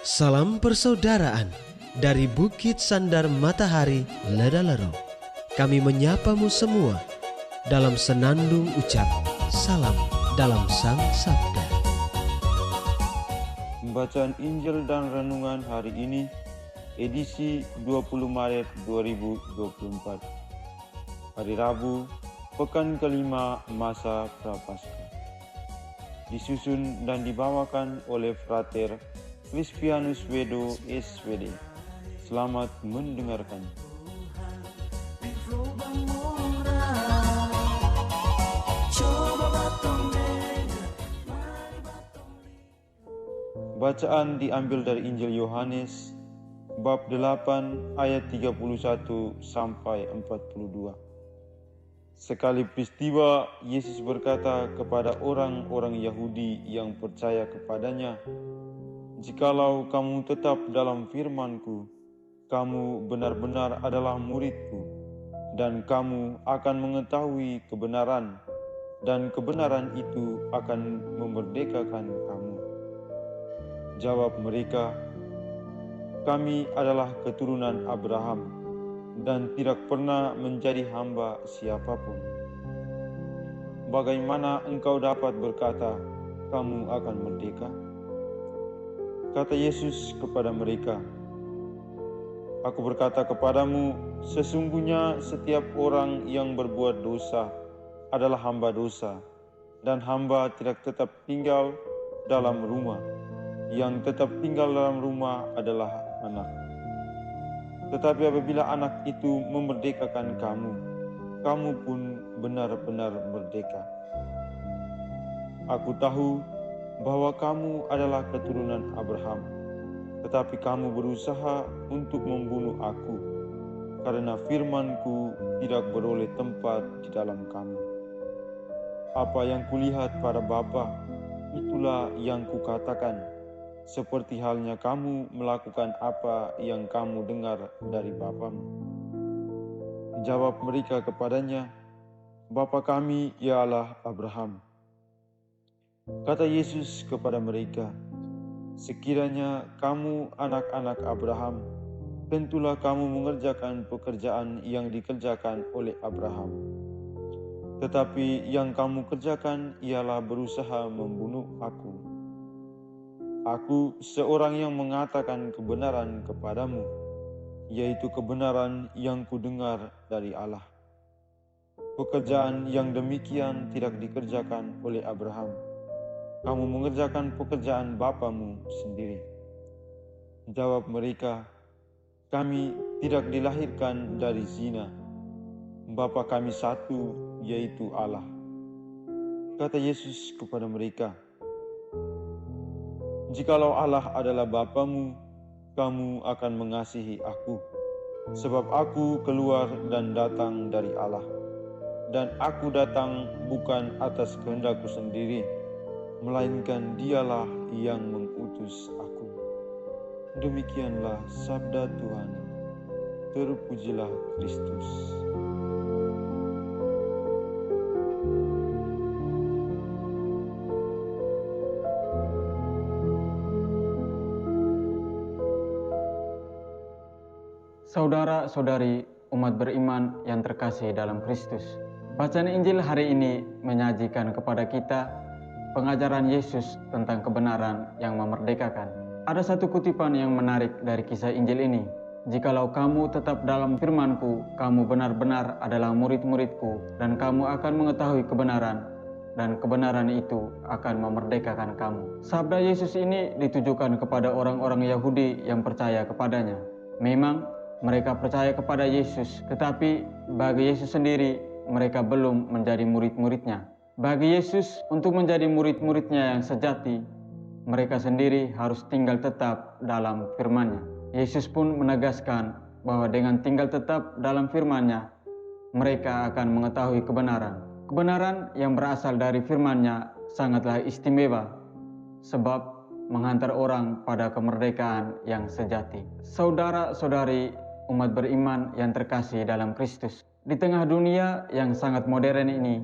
Salam persaudaraan dari Bukit Sandar Matahari Ledalero. Kami menyapamu semua dalam senandung ucap salam dalam Sang Sabda. Bacaan Injil dan Renungan hari ini, edisi 20 Maret 2024. Hari Rabu, pekan kelima masa Prapaskah. Disusun dan dibawakan oleh Frater Crispianus Wedo SWD. Selamat mendengarkan. Bacaan diambil dari Injil Yohanes bab 8 ayat 31 sampai 42. Sekali peristiwa, Yesus berkata kepada orang-orang Yahudi yang percaya kepadanya, "Jikalau kamu tetap dalam firman-Ku, kamu benar-benar adalah murid-Ku, dan kamu akan mengetahui kebenaran, dan kebenaran itu akan memerdekakan kamu." Jawab mereka, "Kami adalah keturunan Abraham, dan tidak pernah menjadi hamba siapapun. Bagaimana engkau dapat berkata, kamu akan merdeka?" Kata Yesus kepada mereka, "Aku berkata kepadamu, sesungguhnya setiap orang yang berbuat dosa adalah hamba dosa, dan hamba tidak tetap tinggal dalam rumah. Yang tetap tinggal dalam rumah adalah anak. Tetapi apabila anak itu memerdekakan kamu, kamu pun benar-benar merdeka. Aku tahu bahwa kamu adalah keturunan Abraham, tetapi kamu berusaha untuk membunuh aku, karena firman-Ku tidak beroleh tempat di dalam kamu. Apa yang kulihat pada Bapa, itulah yang kukatakan, seperti halnya kamu melakukan apa yang kamu dengar dari Bapamu." Jawab mereka kepadanya, "Bapa kami ialah Abraham." Kata Yesus kepada mereka, "Sekiranya kamu anak-anak Abraham, tentulah kamu mengerjakan pekerjaan yang dikerjakan oleh Abraham. Tetapi yang kamu kerjakan ialah berusaha membunuh aku. Aku seorang yang mengatakan kebenaran kepadamu, yaitu kebenaran yang kudengar dari Allah. Pekerjaan yang demikian tidak dikerjakan oleh Abraham. Kamu mengerjakan pekerjaan bapamu sendiri." Jawab mereka, "Kami tidak dilahirkan dari zina. Bapa kami satu, yaitu Allah." Kata Yesus kepada mereka, "Jikalau Allah adalah Bapamu, kamu akan mengasihi aku, sebab aku keluar dan datang dari Allah. Dan aku datang bukan atas kehendakku sendiri, melainkan Dialah yang mengutus aku." Demikianlah sabda Tuhan. Terpujilah Kristus. Saudara-saudari umat beriman yang terkasih dalam Kristus, bacaan Injil hari ini menyajikan kepada kita pengajaran Yesus tentang kebenaran yang memerdekakan. Ada satu kutipan yang menarik dari kisah Injil ini. "Jikalau kamu tetap dalam firman-Ku, kamu benar-benar adalah murid-murid-Ku, dan kamu akan mengetahui kebenaran, dan kebenaran itu akan memerdekakan kamu." Sabda Yesus ini ditujukan kepada orang-orang Yahudi yang percaya kepadanya. Memang mereka percaya kepada Yesus, tetapi bagi Yesus sendiri mereka belum menjadi murid-muridnya. Bagi Yesus untuk menjadi murid-muridnya yang sejati, mereka sendiri harus tinggal tetap dalam firman-Nya. Yesus pun menegaskan bahwa dengan tinggal tetap dalam firman-Nya, mereka akan mengetahui kebenaran. Kebenaran yang berasal dari firman-Nya sangatlah istimewa, sebab menghantar orang pada kemerdekaan yang sejati. Saudara-saudari umat beriman yang terkasih dalam Kristus, di tengah dunia yang sangat modern ini,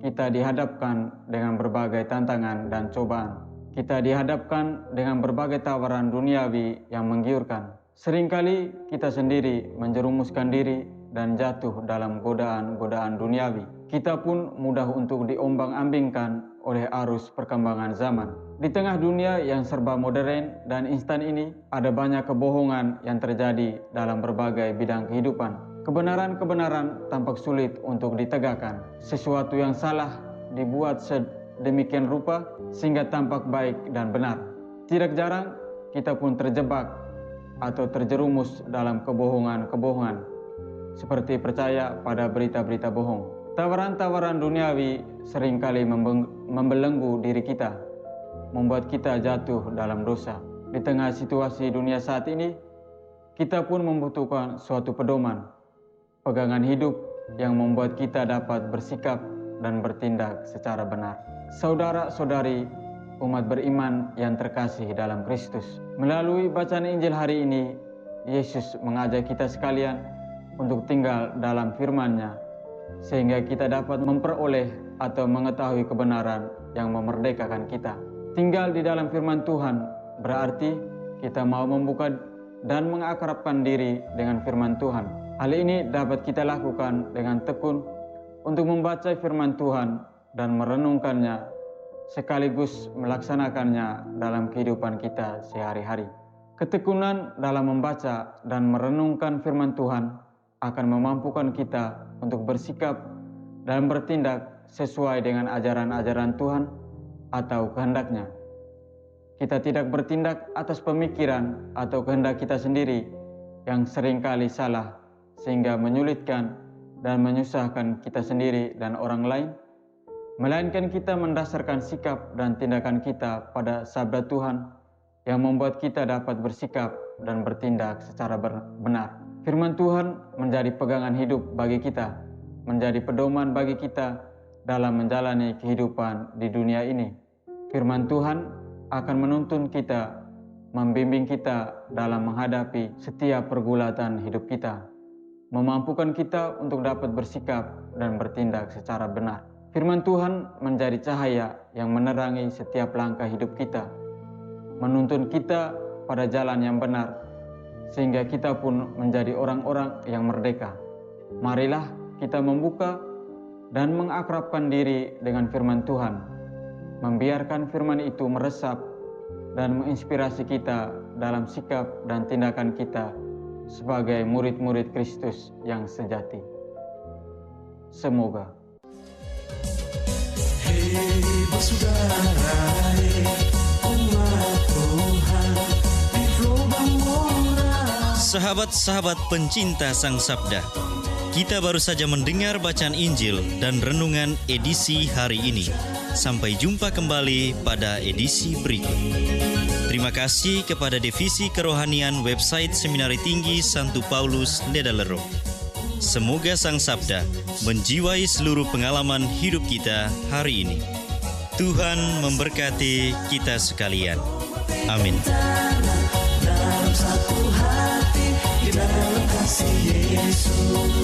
kita dihadapkan dengan berbagai tantangan dan cobaan. Kita dihadapkan dengan berbagai tawaran duniawi yang menggiurkan. Seringkali kita sendiri menjerumuskan diri dan jatuh dalam godaan-godaan duniawi. Kita pun mudah untuk diombang-ambingkan oleh arus perkembangan zaman. Di tengah dunia yang serba modern dan instan ini, ada banyak kebohongan yang terjadi dalam berbagai bidang kehidupan. Kebenaran-kebenaran tampak sulit untuk ditegakkan. Sesuatu yang salah dibuat sedemikian rupa sehingga tampak baik dan benar. Tidak jarang kita pun terjebak atau terjerumus dalam kebohongan-kebohongan, seperti percaya pada berita-berita bohong. Tawaran-tawaran duniawi seringkali membelenggu diri kita, membuat kita jatuh dalam dosa. Di tengah situasi dunia saat ini, kita pun membutuhkan suatu pedoman, pegangan hidup yang membuat kita dapat bersikap dan bertindak secara benar. Saudara-saudari, umat beriman yang terkasih dalam Kristus, melalui bacaan Injil hari ini, Yesus mengajak kita sekalian untuk tinggal dalam firman-Nya, sehingga kita dapat memperoleh atau mengetahui kebenaran yang memerdekakan kita. Tinggal di dalam firman Tuhan berarti kita mau membuka dan mengakrabkan diri dengan firman Tuhan. Hal ini dapat kita lakukan dengan tekun untuk membaca firman Tuhan dan merenungkannya, sekaligus melaksanakannya dalam kehidupan kita sehari-hari. Ketekunan dalam membaca dan merenungkan firman Tuhan akan memampukan kita untuk bersikap dan bertindak sesuai dengan ajaran-ajaran Tuhan atau kehendak-Nya. Kita tidak bertindak atas pemikiran atau kehendak kita sendiri yang seringkali salah, sehingga menyulitkan dan menyusahkan kita sendiri dan orang lain, melainkan kita mendasarkan sikap dan tindakan kita pada sabda Tuhan yang membuat kita dapat bersikap dan bertindak secara benar. Firman Tuhan menjadi pegangan hidup bagi kita, menjadi pedoman bagi kita dalam menjalani kehidupan di dunia ini. Firman Tuhan akan menuntun kita, membimbing kita dalam menghadapi setiap pergulatan hidup kita, memampukan kita untuk dapat bersikap dan bertindak secara benar. Firman Tuhan menjadi cahaya yang menerangi setiap langkah hidup kita, menuntun kita pada jalan yang benar, sehingga kita pun menjadi orang-orang yang merdeka. Marilah kita membuka dan mengakrabkan diri dengan firman Tuhan, membiarkan firman itu meresap dan menginspirasi kita dalam sikap dan tindakan kita sebagai murid-murid Kristus yang sejati. Semoga. Hei saudara, umat Tuhan di gelombang moral. Sahabat-sahabat pencinta Sang Sabda, kita baru saja mendengar bacaan Injil dan renungan edisi hari ini. Sampai jumpa kembali pada edisi berikut. Terima kasih kepada Divisi Kerohanian website Seminari Tinggi Santo Paulus Ledalero. Semoga Sang Sabda menjiwai seluruh pengalaman hidup kita hari ini. Tuhan memberkati kita sekalian. Amin. Dalam satu hati, di dalam kasih Yesus.